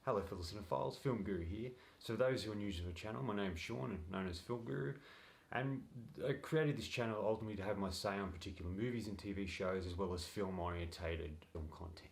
Hello fellow cinephiles, Film Guru here. So for those who are new to the channel, my name's Sean, and known as Film Guru, and I created this channel ultimately to have my say on particular movies and TV shows as well as film-orientated film content.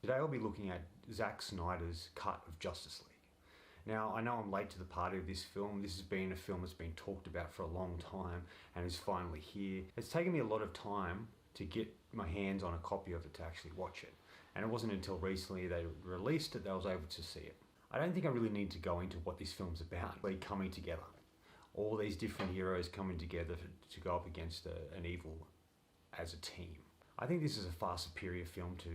Today I'll be looking at Zack Snyder's cut of Justice League. Now I know I'm late to the party of this film. This has been a film that's been talked about for a long time and is finally here. It's taken me a lot of time to get my hands on a copy of it to actually watch it. And it wasn't until recently they released it that I was able to see it. I don't think I really need to go into what this film's about. They're coming together. All these different heroes coming together to go up against an evil as a team. I think this is a far superior film to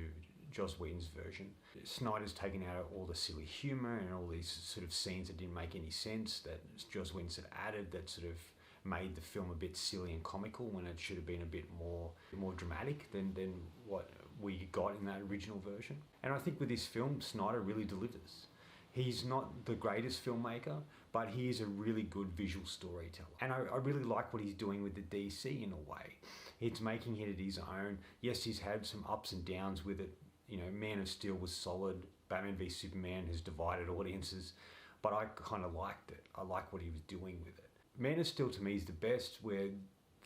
Joss Whedon's version. Snyder's taken out all the silly humor and all these sort of scenes that didn't make any sense that Joss Whedon sort of added that sort of made the film a bit silly and comical when it should have been a bit more dramatic than what we got in that original version. And I think with this film, Snyder really delivers. He's not the greatest filmmaker, but he is a really good visual storyteller. And I really like what he's doing with the DC in a way. It's making it his own. Yes, he's had some ups and downs with it. You know, Man of Steel was solid. Batman v Superman has divided audiences, but I kind of liked it. I like what he was doing with it. Man of Steel to me is the best, where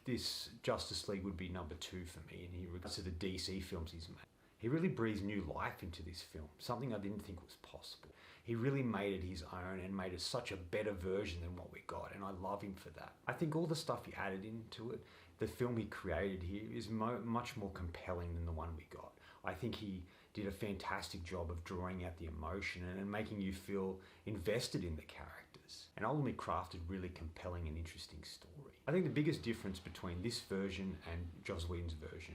this Justice League would be number 2 for me in regards to the DC films he's made. He really breathes new life into this film, something I didn't think was possible. He really made it his own and made it such a better version than what we got, and I love him for that. I think all the stuff he added into it, the film he created here, is much more compelling than the one we got. I think he did a fantastic job of drawing out the emotion and making you feel invested in the characters, and ultimately crafted really compelling and interesting story. I think the biggest difference between this version and Joss Whedon's version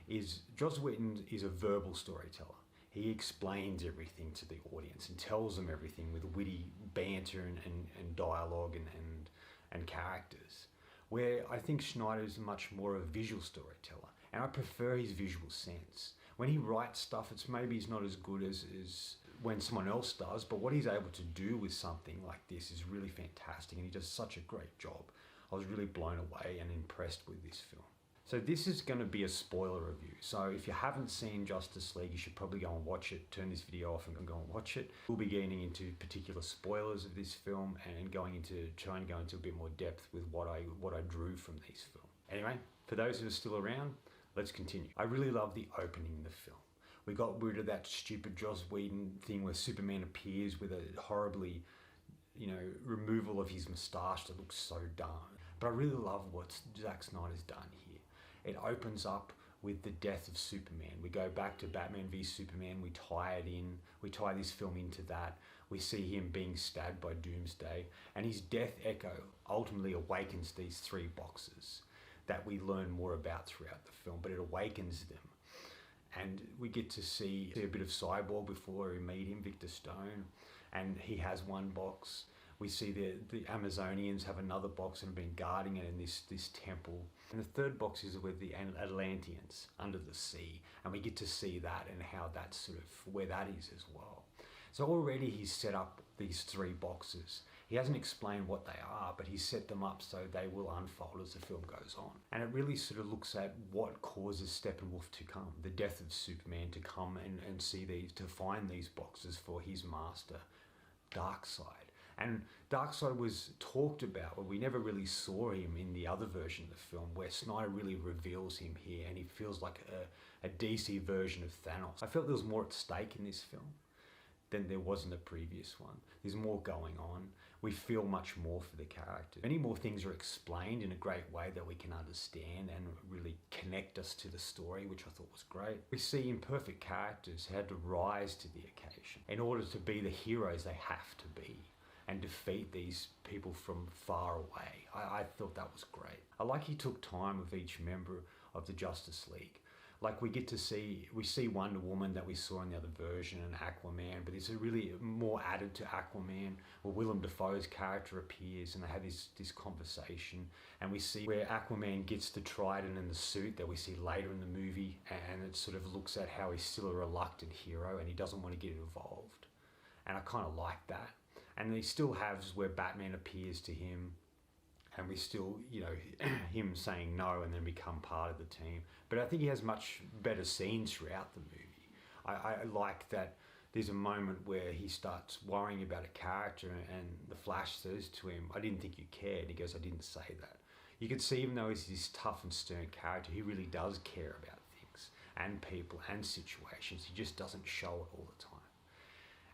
is Joss Whedon is a verbal storyteller. He explains everything to the audience and tells them everything with witty banter and dialogue and characters. Where I think Snyder is much more of a visual storyteller, and I prefer his visual sense. When he writes stuff, it's not as good as when someone else does, but what he's able to do with something like this is really fantastic, and he does such a great job. I was really blown away and impressed with this film. So this is going to be a spoiler review. So if you haven't seen Justice League, you should probably go and watch it. Turn this video off and go and watch it. We'll be getting into particular spoilers of this film and trying to go into a bit more depth with what I drew from this film. Anyway, for those who are still around, let's continue. I really love the opening of the film. We got rid of that stupid Joss Whedon thing where Superman appears with a horribly, removal of his moustache that looks so dumb. But I really love what Zack Snyder's done here. It opens up with the death of Superman. We go back to Batman v Superman, we tie this film into that. We see him being stabbed by Doomsday, and his death echo ultimately awakens these 3 boxes that we learn more about throughout the film, but it awakens them. And we get to see a bit of Cyborg before we meet him, Victor Stone, and he has 1 box. We see the Amazonians have another box and have been guarding it in this temple. And the 3rd box is with the Atlanteans under the sea, and we get to see that and how that's sort of where that is as well. So already he's set up these 3 boxes. He hasn't explained what they are, but he's set them up so they will unfold as the film goes on. And it really sort of looks at what causes Steppenwolf to come, the death of Superman, to come and see these, to find these boxes for his master, Darkseid. And Darkseid was talked about, but we never really saw him in the other version of the film, where Snyder really reveals him here, and he feels like a DC version of Thanos. I felt there was more at stake in this film than there was in the previous one. There's more going on. We feel much more for the character. Many more things are explained in a great way that we can understand and really connect us to the story, which I thought was great. We see imperfect characters who had to rise to the occasion. In order to be the heroes they have to be and defeat these people from far away. I thought that was great. I like he took time with each member of the Justice League. Like we see Wonder Woman that we saw in the other version, and Aquaman, but it's really more added to Aquaman, where Willem Dafoe's character appears and they have this conversation, and we see where Aquaman gets the trident and the suit that we see later in the movie, and it sort of looks at how he's still a reluctant hero and he doesn't want to get involved. And I kind of like that. And he still has where Batman appears to him, and we still, him saying no and then become part of the team. But I think he has much better scenes throughout the movie. I like that there's a moment where he starts worrying about a character, and the Flash says to him, "I didn't think you cared." He goes, "I didn't say that." You can see, even though he's this tough and stern character, he really does care about things and people and situations. He just doesn't show it all the time.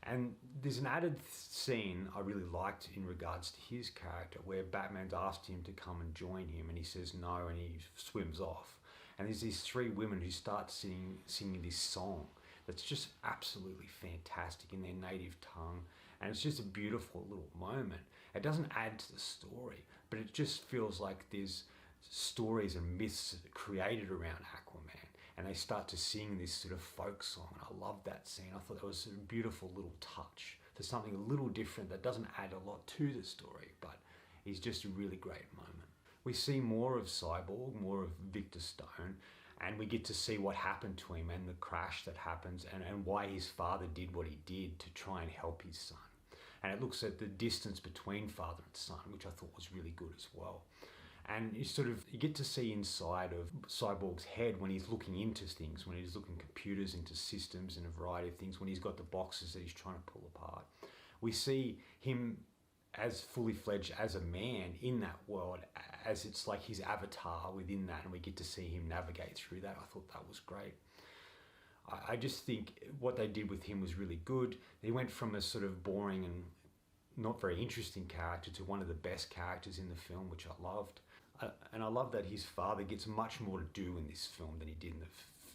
And there's an added scene I really liked in regards to his character, where Batman's asked him to come and join him, and he says no, and he swims off. And there's these three women who start singing this song that's just absolutely fantastic in their native tongue, and it's just a beautiful little moment. It doesn't add to the story, but it just feels like there's stories and myths created around Aquaman, and they start to sing this sort of folk song, and I love that scene. I thought that was a beautiful little touch for something a little different that doesn't add a lot to the story, but is just a really great moment. We see more of Cyborg, more of Victor Stone, and we get to see what happened to him and the crash that happens, and why his father did what he did to try and help his son. And it looks at the distance between father and son, which I thought was really good as well. And you get to see inside of Cyborg's head when he's looking into things, when he's looking computers into systems and a variety of things, when he's got the boxes that he's trying to pull apart. We see him as fully fledged as a man in that world, as it's like his avatar within that, and we get to see him navigate through that. I thought that was great. I just think what they did with him was really good. He went from a sort of boring and not very interesting character to one of the best characters in the film, which I loved. And I love that his father gets much more to do in this film than he did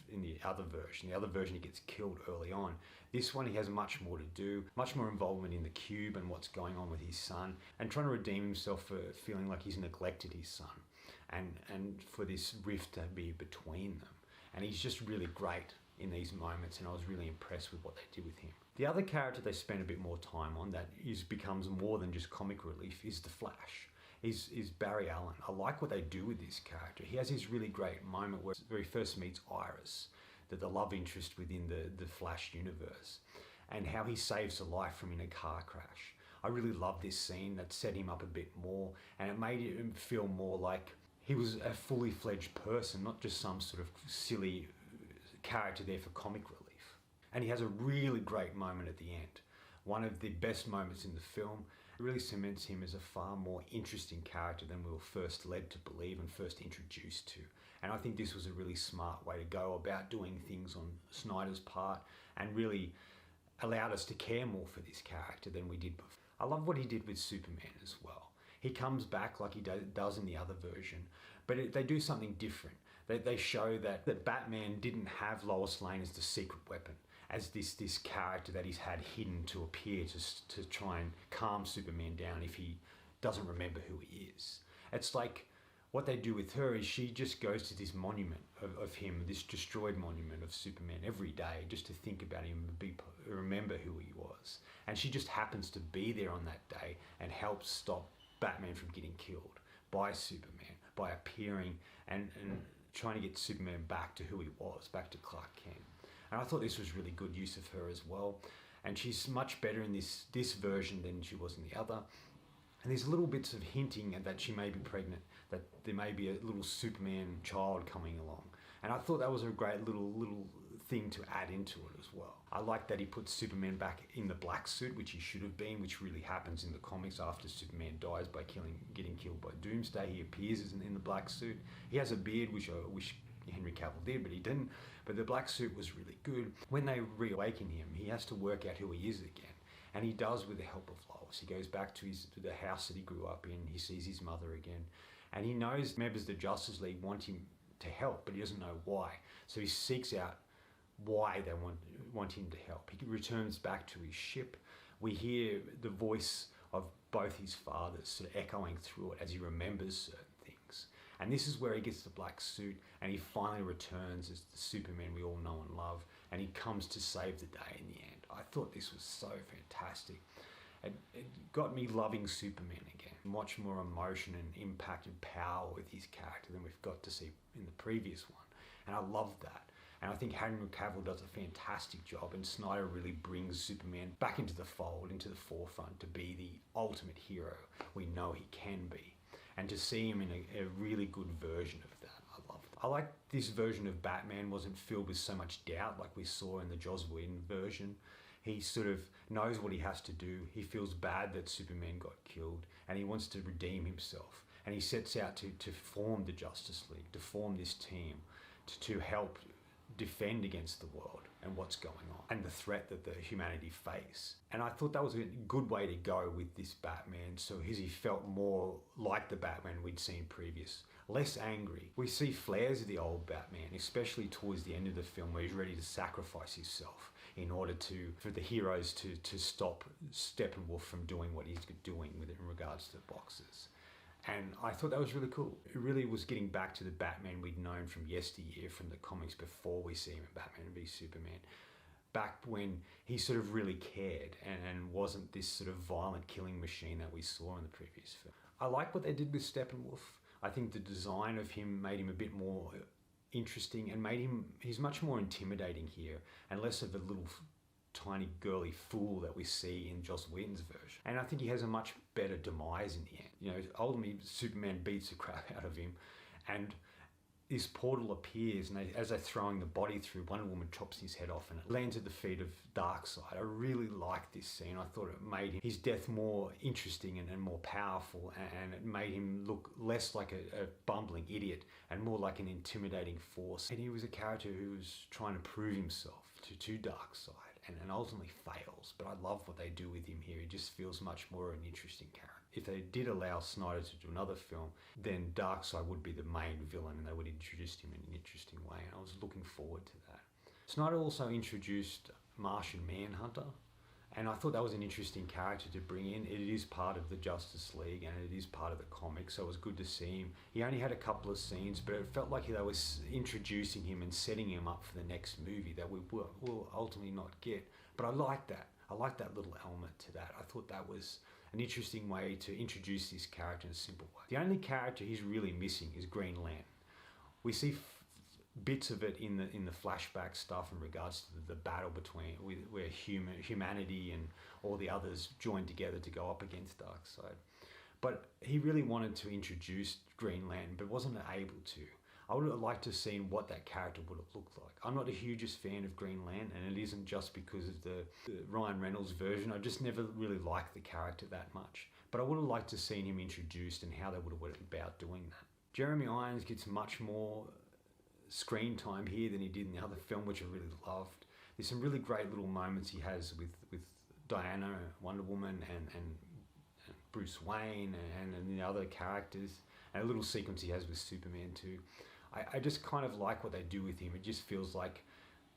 in the other version. The other version, he gets killed early on. This one, he has much more to do, much more involvement in the cube and what's going on with his son, and trying to redeem himself for feeling like he's neglected his son, and for this rift to be between them. And he's just really great in these moments, and I was really impressed with what they did with him. The other character they spent a bit more time on that becomes more than just comic relief is the Flash. Is Barry Allen. I like what they do with this character. He has this really great moment where he first meets Iris, the love interest within the Flash universe, and how he saves her life from in a car crash. I really love this scene. That set him up a bit more, and it made him feel more like he was a fully fledged person, not just some sort of silly character there for comic relief. And he has a really great moment at the end. One of the best moments in the film. It really cements him as a far more interesting character than we were first led to believe and first introduced to. And I think this was a really smart way to go about doing things on Snyder's part, and really allowed us to care more for this character than we did before. I love what he did with Superman as well. He comes back like he does in the other version, but they do something different. They show that Batman didn't have Lois Lane as the secret weapon, as this character that he's had hidden to appear to try and calm Superman down if he doesn't remember who he is. It's like what they do with her is she just goes to this monument of him, this destroyed monument of Superman every day, just to think about him and remember who he was. And she just happens to be there on that day and helps stop Batman from getting killed by Superman, by appearing and trying to get Superman back to who he was, back to Clark Kent. And I thought this was really good use of her as well. And she's much better in this version than she was in the other. And there's little bits of hinting that she may be pregnant, that there may be a little Superman child coming along. And I thought that was a great little thing to add into it as well. I like that he puts Superman back in the black suit, which he should have been, which really happens in the comics after Superman dies by getting killed by Doomsday. He appears in the black suit. He has a beard, which I wish Henry Cavill did, but he didn't. But the black suit was really good. When they reawaken him, he has to work out who he is again. And he does with the help of Lois. He goes back to the house that he grew up in. He sees his mother again. And he knows members of the Justice League want him to help, but he doesn't know why. So he seeks out why they want him to help. He returns back to his ship. We hear the voice of both his fathers sort of echoing through it as he remembers certain things. And this is where he gets the black suit, and he finally returns as the Superman we all know and love, and he comes to save the day in the end. I thought this was so fantastic. It got me loving Superman again. Much more emotion and impact and power with his character than we've got to see in the previous one. And I love that. And I think Henry Cavill does a fantastic job, and Snyder really brings Superman back into the fold, into the forefront, to be the ultimate hero we know he can be. And to see him in a really good version of that, I love it. I like this version of Batman wasn't filled with so much doubt like we saw in the Joss Whedon version. He sort of knows what he has to do. He feels bad that Superman got killed, and he wants to redeem himself. And he sets out to form the Justice League, to form this team, to help defend against the world and what's going on and the threat that the humanity face. And I thought that was a good way to go with this Batman, so he felt more like the Batman we'd seen previous, less angry. We see flares of the old Batman, especially towards the end of the film, where he's ready to sacrifice himself in order for the heroes to stop Steppenwolf from doing what he's doing with it in regards to the boxes. And I thought that was really cool. It really was getting back to the Batman we'd known from yesteryear, from the comics before we see him in Batman v Superman. Back when he sort of really cared and wasn't this sort of violent killing machine that we saw in the previous film. I like what they did with Steppenwolf. I think the design of him made him a bit more interesting and he's much more intimidating here and less of a little tiny girly fool that we see in Joss Whedon's version. And I think he has a much better demise in the end. You know, ultimately Superman beats the crap out of him, and this portal appears, and as they're throwing the body through, Wonder Woman chops his head off and it lands at the feet of Darkseid. I really liked this scene. I thought it made his death more interesting and more powerful, and it made him look less like a bumbling idiot and more like an intimidating force. And he was a character who was trying to prove himself to Darkseid. And ultimately fails, but I love what they do with him here. He just feels much more an interesting character. If they did allow Snyder to do another film, then Darkseid would be the main villain and they would introduce him in an interesting way, and I was looking forward to that. Snyder also introduced Martian Manhunter, and I thought that was an interesting character to bring in. It is part of the Justice League and it is part of the comic, so it was good to see him. He only had a couple of scenes, but it felt like they were introducing him and setting him up for the next movie that we will ultimately not get. But I like that. I like that little element to that. I thought that was an interesting way to introduce this character in a simple way. The only character he's really missing is Green Lantern. We see bits of it in the flashback stuff in regards to the battle between where humanity and all the others joined together to go up against Darkseid. But he really wanted to introduce Green Lantern, but wasn't able to. I would have liked to have seen what that character would have looked like. I'm not the hugest fan of Green Lantern, and it isn't just because of the Ryan Reynolds version. I just never really liked the character that much. But I would have liked to have seen him introduced and how they would have went about doing that. Jeremy Irons gets much more screen time here than he did in the other film, which I really loved. There's some really great little moments he has with Diana, Wonder Woman, and Bruce Wayne and the other characters, and a little sequence he has with Superman too. I just kind of like what they do with him. It just feels like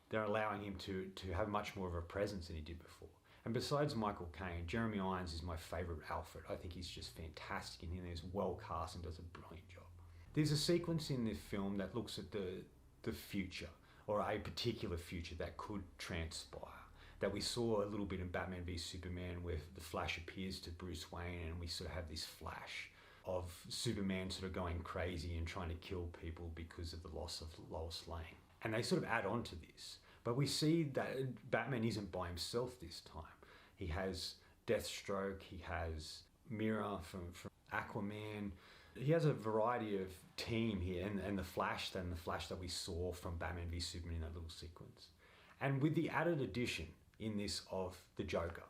they're allowing him to have much more of a presence than he did before. And besides Michael Caine, Jeremy Irons is my favourite Alfred. I think he's just fantastic in here. He's well cast and does a brilliant job. There's a sequence in this film that looks at the future, or a particular future that could transpire, that we saw a little bit in Batman v Superman, where the Flash appears to Bruce Wayne and we sort of have this flash of Superman sort of going crazy and trying to kill people because of the loss of Lois Lane. And they sort of add on to this. But we see that Batman isn't by himself this time. He has Deathstroke, he has Mira from Aquaman. He has a variety of team here, and the Flash that we saw from Batman v Superman in that little sequence. And with the added addition in this of the Joker,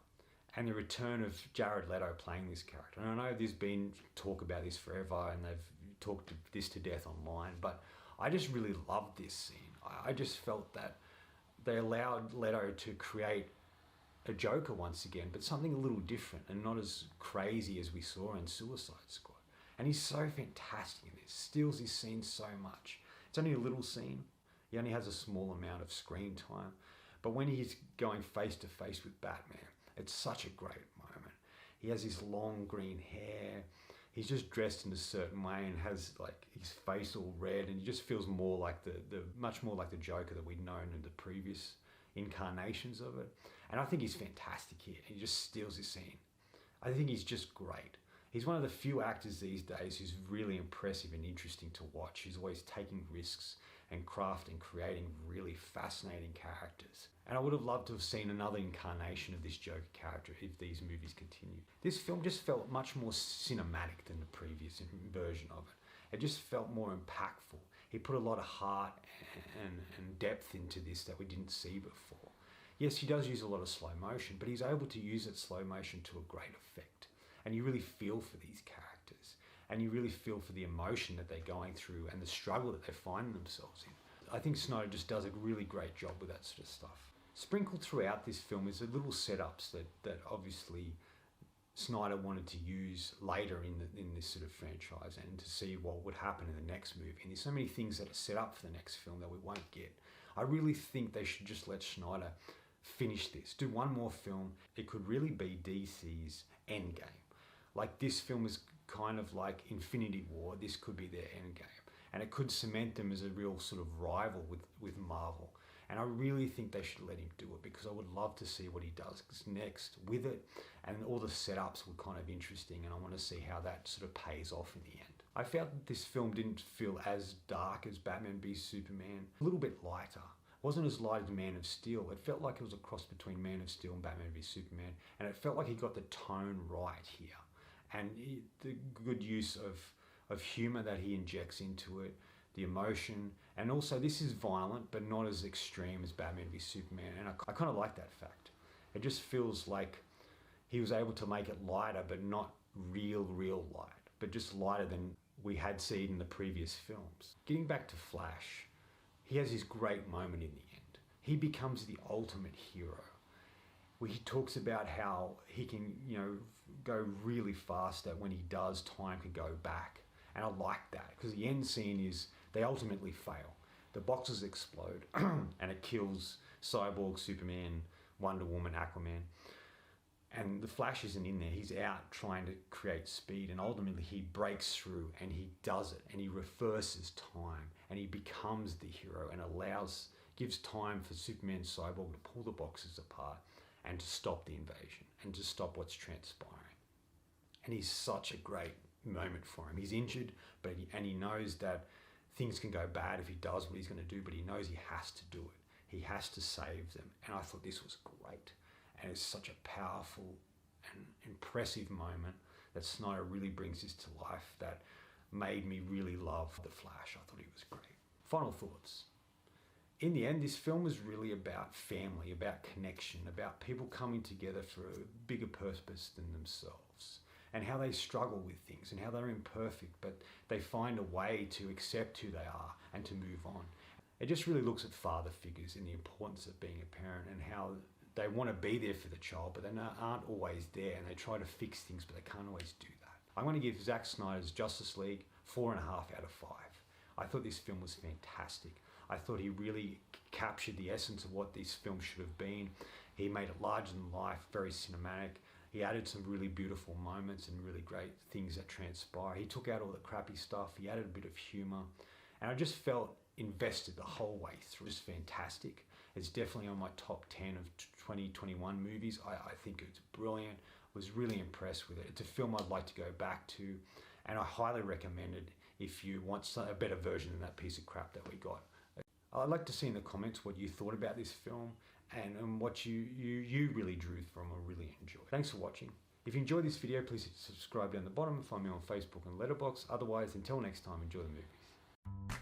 and the return of Jared Leto playing this character. And I know there's been talk about this forever, and they've talked this to death online, but I just really loved this scene. I just felt that they allowed Leto to create a Joker once again, but something a little different and not as crazy as we saw in Suicide Squad. And he's so fantastic in this, steals his scene so much. It's only a little scene. He only has a small amount of screen time. But when he's going face to face with Batman, it's such a great moment. He has his long green hair. He's just dressed in a certain way and has like his face all red, and he just feels more like much more like the Joker that we'd known in the previous incarnations of it. And I think he's fantastic here. He just steals his scene. I think he's just great. He's one of the few actors these days who's really impressive and interesting to watch. He's always taking risks and creating really fascinating characters. And I would have loved to have seen another incarnation of this Joker character if these movies continued. This film just felt much more cinematic than the previous version of it. It just felt more impactful. He put a lot of heart and depth into this that we didn't see before. Yes, he does use a lot of slow motion, but he's able to use that slow motion to a great effect. And you really feel for these characters. And you really feel for the emotion that they're going through and the struggle that they find themselves in. I think Snyder just does a really great job with that sort of stuff. Sprinkled throughout this film is the little setups that obviously Snyder wanted to use later in this sort of franchise, and to see what would happen in the next movie. And there's so many things that are set up for the next film that we won't get. I really think they should just let Snyder finish this. Do one more film. It could really be DC's endgame. Like, this film is kind of like Infinity War. This could be their endgame. And it could cement them as a real sort of rival with Marvel. And I really think they should let him do it, because I would love to see what he does next with it. And all the setups were kind of interesting, and I want to see how that sort of pays off in the end. I felt that this film didn't feel as dark as Batman v Superman. A little bit lighter. It wasn't as light as Man of Steel. It felt like it was a cross between Man of Steel and Batman v Superman. And it felt like he got the tone right here. And the good use of humour that he injects into it, the emotion, and also this is violent but not as extreme as Batman v Superman, and I kind of like that fact. It just feels like he was able to make it lighter, but not real light, but just lighter than we had seen in the previous films. Getting back to Flash, he has this great moment in the end. He becomes the ultimate hero. He talks about how he can, go really fast, that when he does, time can go back. And I like that, because the end scene is they ultimately fail. The boxes explode and it kills Cyborg, Superman, Wonder Woman, Aquaman. And the Flash isn't in there. He's out trying to create speed, and ultimately he breaks through and he does it, and he reverses time, and he becomes the hero and gives time for Superman and Cyborg to pull the boxes apart and to stop the invasion and to stop what's transpiring. And he's such a great moment for him. He's injured, and he knows that things can go bad if he does what he's going to do, but he knows he has to do it. He has to save them. And I thought this was great. And it's such a powerful and impressive moment that Snyder really brings this to life, that made me really love The Flash. I thought he was great. Final thoughts. In the end, this film is really about family, about connection, about people coming together for a bigger purpose than themselves, and how they struggle with things, and how they're imperfect, but they find a way to accept who they are and to move on. It just really looks at father figures and the importance of being a parent, and how they want to be there for the child, but they aren't always there, and they try to fix things, but they can't always do that. I'm going to give Zack Snyder's Justice League 4.5 out of 5. I thought this film was fantastic. I thought he really captured the essence of what this film should have been. He made it larger than life, very cinematic. He added some really beautiful moments and really great things that transpire. He took out all the crappy stuff. He added a bit of humour. And I just felt invested the whole way through. It's fantastic. It's definitely on my top 10 of 2021 movies. I think it's brilliant. I was really impressed with it. It's a film I'd like to go back to, and I highly recommend it if you want a better version than that piece of crap that we got. I'd like to see in the comments what you thought about this film, and what you really drew from or really enjoyed. Thanks for watching. If you enjoyed this video, please hit subscribe down the bottom and find me on Facebook and Letterboxd. Otherwise, until next time, enjoy the movies.